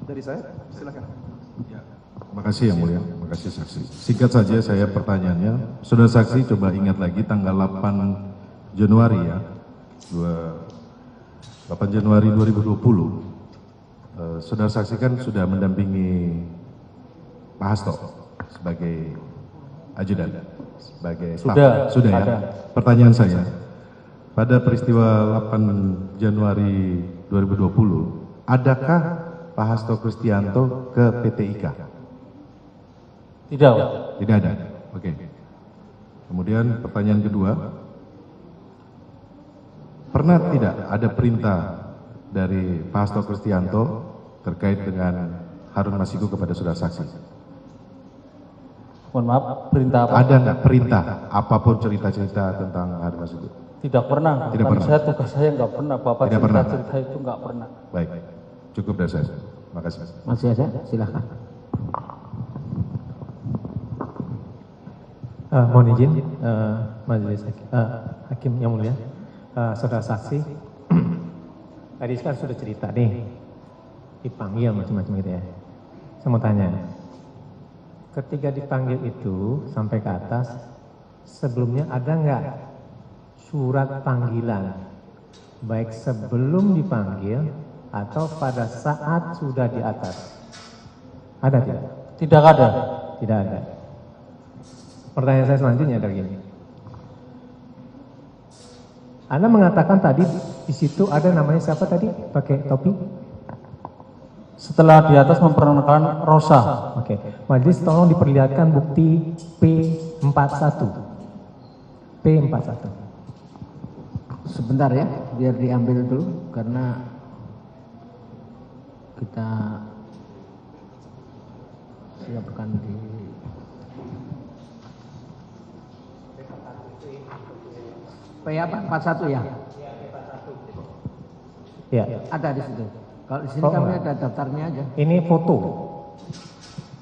Dari saya, silakan. Ya. Terima kasih yang mulia, terima kasih saksi. Singkat saja saya pertanyaannya, saudara saksi coba ingat lagi tanggal 8 Januari ya, 8 Januari 2020, saudara saksi kan sudah mendampingi Pak Hasto sebagai ajudan, sebagai staff. Sudah ya. ada. Pertanyaan saya, pada peristiwa 8 Januari 2020, adakah Pak Hasto Kristianto ke PT IKA? Tidak, Pak. Tidak ada. Oke. Kemudian pertanyaan kedua, pernah tidak ada perintah dari Pak Hasto Kristianto terkait dengan Harun Masiku kepada saudara saksi? Mohon maaf, perintah apa? Ada nggak perintah apapun cerita-cerita tentang Harun Masiku? Tidak pernah. Tidak pernah. Saya tugas saya nggak pernah. Bapak Tidak pernah. cerita itu nggak pernah. Baik, cukup dari saya. Terima kasih. Masih ada? Silahkan. Mohon izin, majelis hakim yang mulia, saudara saksi, tadi kan sudah cerita nih, dipanggil macam-macam gitu ya. Saya mau tanya, ketika dipanggil itu sampai ke atas, sebelumnya ada nggak surat panggilan, baik sebelum dipanggil atau pada saat sudah di atas? Ada tidak? Tidak ada. Tidak ada. Pertanyaan saya selanjutnya adalah gini. Anda mengatakan tadi di situ ada namanya siapa tadi pakai topi? Setelah di atas memperkenalkan Rosa. Oke. Majelis tolong diperlihatkan bukti P41. P41. Sebentar ya, biar diambil dulu karena kita siapkan di P apa? 41 ya? Ya. Ada di situ. Kalau di sini Oh, kami enggak. ada daftarnya aja. Ini foto.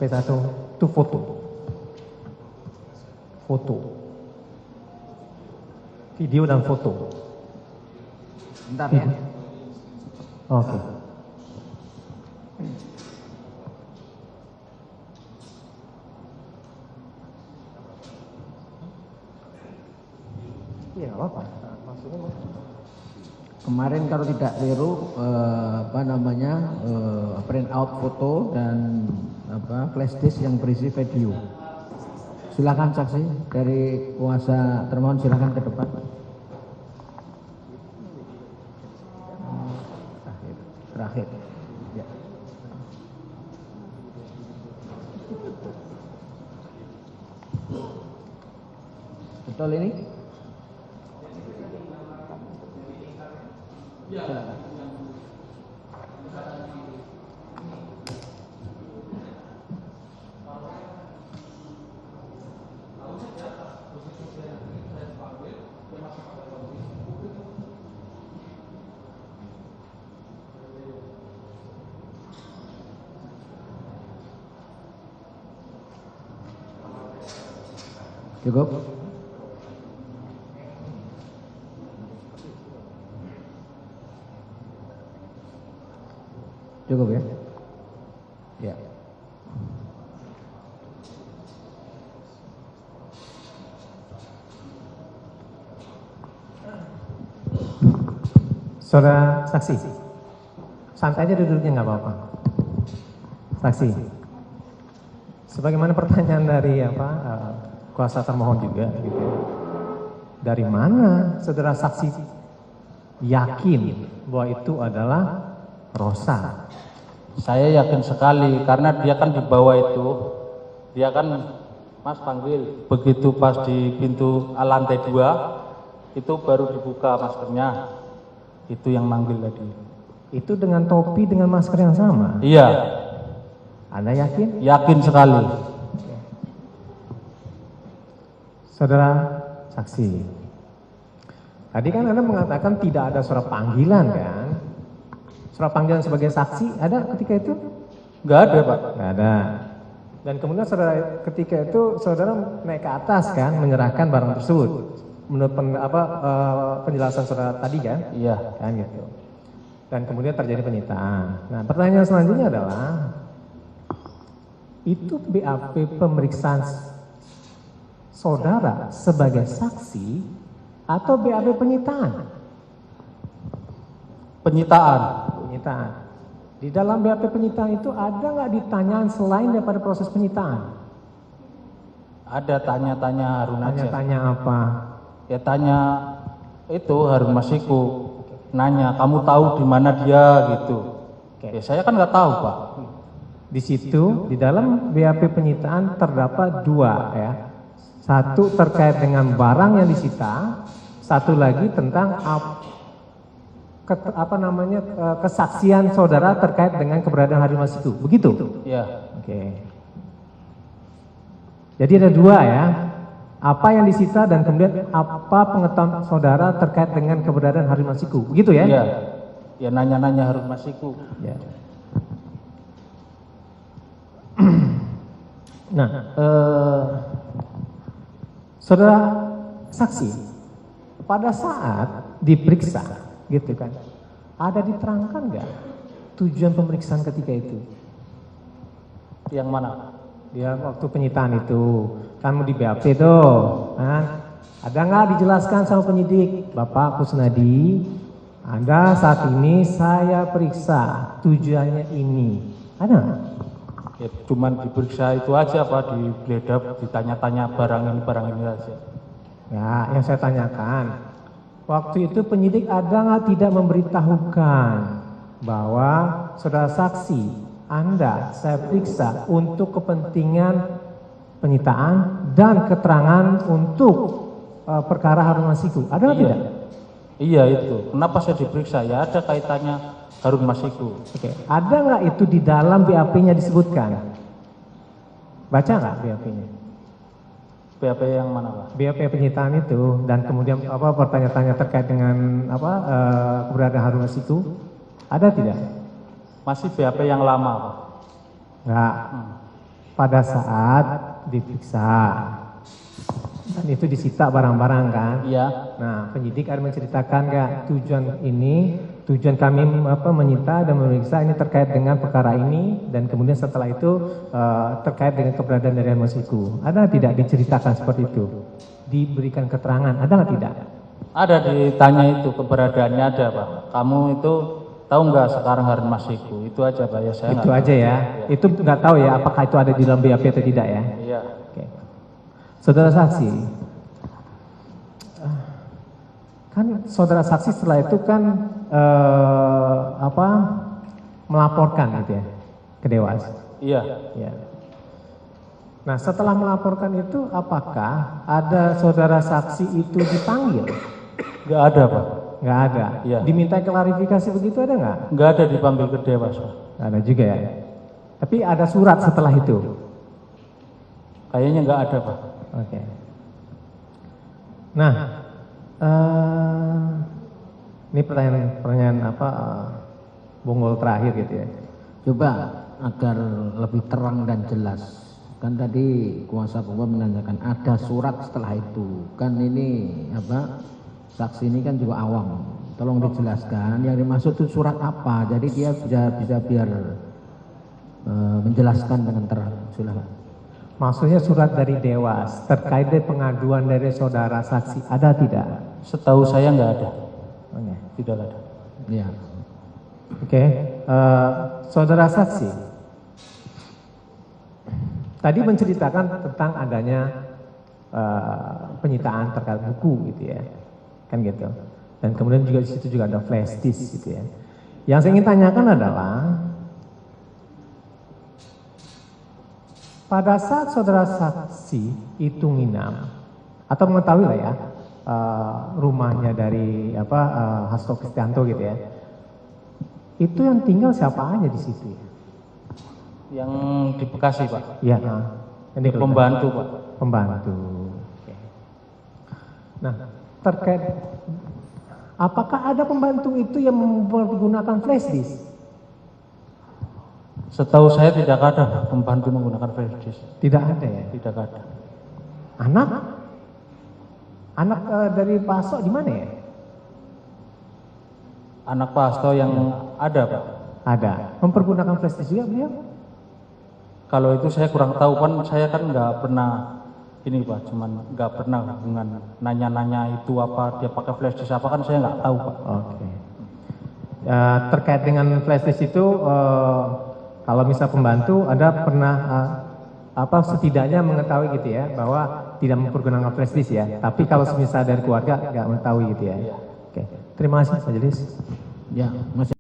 P1 itu foto. Foto. Video dan foto. Bentar ya. Oke. Iya, nggak apa-apa. Maksudnya Kemarin kalau tidak keliru print out foto dan flash disk yang berisi video. Silakan saksi dari kuasa termohon, silakan ke depan. Terakhir. Ya. Betul ini? Silakan. Cukup? Cukup ya? Ya. Saudara saksi, santai aja duduknya nggak apa-apa. Saksi, sebagaimana pertanyaan dari kuasa termohon juga, gitu. Dari mana saudara saksi yakin bahwa itu adalah Rosa? Saya yakin sekali karena dia kan di bawah itu, dia kan Mas panggil begitu pas di pintu lantai 2 itu baru dibuka maskernya, itu yang manggil tadi. Itu dengan topi dengan masker yang sama? Iya. Anda yakin? Yakin sekali. Saudara saksi, tadi kan Anda mengatakan tidak ada surat panggilan kan? Surat panggilan sebagai saksi ada ketika itu? Enggak ada, Pak. Nggak ada. Dan kemudian saudara ketika itu saudara naik ke atas kan, menyerahkan barang tersebut. Menurut penjelasan saudara tadi kan? Iya. Kan gitu. dan kemudian terjadi penyitaan. Nah, pertanyaan selanjutnya adalah, itu BAP pemeriksaan saudara sebagai saksi atau BAP penyitaan? Penyitaan. Penyitaan. Di dalam BAP penyitaan itu ada nggak ditanyaan selain daripada proses penyitaan? Ada tanya-tanya Harun aja. Tanya-tanya apa? Ya tanya itu Harun Masiku. Nanya, kamu tahu di mana dia gitu. Ya saya kan nggak tahu Pak. Di situ di dalam BAP penyitaan terdapat dua ya. Satu terkait dengan barang yang disita, satu lagi tentang kesaksian saudara terkait dengan keberadaan Harun Masiku. Begitu? Ya. Oke. Jadi ada dua ya. Apa yang disita dan kemudian apa pengetahuan saudara terkait dengan keberadaan Harun Masiku. Begitu ya? Iya. Ya nanya-nanya Harun Masiku. Ya. Nah, saudara saksi pada saat diperiksa, gitu kan, ada diterangkan nggak tujuan pemeriksaan ketika itu? Yang mana? Ya waktu penyitaan itu, kan mau di BAP tuh, ada nggak dijelaskan sama penyidik, Bapak Kusnadi, Anda saat ini saya periksa, tujuannya ini, ada nggak? Ya cuman diperiksa itu aja Pak, digeledah, ditanya-tanya barang ini aja. Ya, yang saya tanyakan, waktu itu penyidik ada nggak tidak memberitahukan bahwa saudara saksi Anda saya periksa untuk kepentingan penyitaan dan keterangan untuk perkara Harun Masiku, ada nggak tidak? Iya itu. Kenapa saya diperiksa? Ya ada kaitannya Harun Masiku. Oke, ada nggak itu di dalam BAP-nya disebutkan? Baca nggak BAP-nya? BAP yang mana Pak? BAP penyitaan itu dan kemudian pertanyaan-tanya terkait dengan keberadaan Harun Masiku, ada tidak? Masih BAP yang lama Pak? Enggak. Pada saat diperiksa dan itu disita barang-barang kan? Iya. Nah, penyidik ada menceritakan nggak tujuan kami menyita dan memeriksa ini terkait dengan perkara ini dan kemudian setelah itu terkait dengan keberadaan dari Harun Masiku. Ada tidak diceritakan seperti itu? Diberikan keterangan, ada nggak tidak? Ada ditanya itu keberadaannya ada Pak. Kamu itu tahu nggak sekarang Harun Masiku? Itu aja Pak ya saya. Itu aja ya. Itu nggak tahu ya apakah itu ada di dalam BAP atau tidak ya? Iya. Oke. Saudara saksi, kan saudara saksi setelah itu kan melaporkan gitu ya ke Dewas. Iya. Ya. Nah setelah melaporkan itu apakah ada saudara saksi itu dipanggil? Nggak ada Pak. Nggak ada. Iya. Diminta klarifikasi begitu ada nggak? Nggak ada dipanggil ke Dewas Pak. Nggak ada juga ya. Tapi ada surat setelah itu. Kayaknya nggak ada Pak. Oke. Nah, ini pertanyaan bonggol terakhir gitu ya. Coba agar lebih terang dan jelas. Kan tadi kuasa hukum menanyakan ada surat setelah itu. Kan ini saksi ini kan juga awam. Tolong dijelaskan yang dimaksud itu surat apa. Jadi dia bisa biar menjelaskan dengan terang. Silakan. Maksudnya surat dari Dewas terkait dengan pengaduan dari saudara saksi ada tidak? Setahu saya nggak ada. Oke. Tidak ada. Ya. Oke. Saudara saksi tadi menceritakan tentang adanya penyitaan terkait buku gitu ya, kan gitu. Dan kemudian juga di situ juga ada flash disk gitu ya. Yang saya ingin tanyakan adalah pada saat saudara saksi itu nginam atau mengetahui lah ya rumahnya dari Hasto Kristianto gitu ya, itu yang tinggal siapa aja di situ ya? Yang di Bekasi Pak. Iya. Ini Pembantu Pak. Pembantu. Oke. Nah terkait apakah ada pembantu itu yang menggunakan flash disk? Setahu saya tidak ada pembantu menggunakan flash disk. Tidak ada ya? Tidak ada. Anak dari Pak Hasto di mana ya? Anak Pak Hasto yang Ada Pak. Ada. Mempergunakan flash disk juga beliau? Kalau itu saya kurang tahu kan, saya kan nggak pernah ini Pak, cuman nggak pernah hubungan nanya-nanya itu apa dia pakai flash disk apa kan saya nggak tahu Pak. Oke. Terkait dengan flash disk itu, kalau misal pembantu Anda pernah setidaknya mengetahui gitu ya bahwa tidak mempergunakan flash disk ya. Tapi kalau misal dari keluarga nggak mengetahui gitu ya. Oke. Terima kasih Majelis. Ya, masih.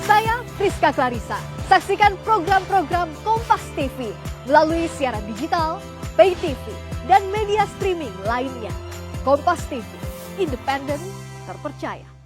Saya Priska Clarissa. Saksikan program-program Kompas TV melalui siaran digital, pay TV, dan media streaming lainnya. Kompas TV, independen, terpercaya.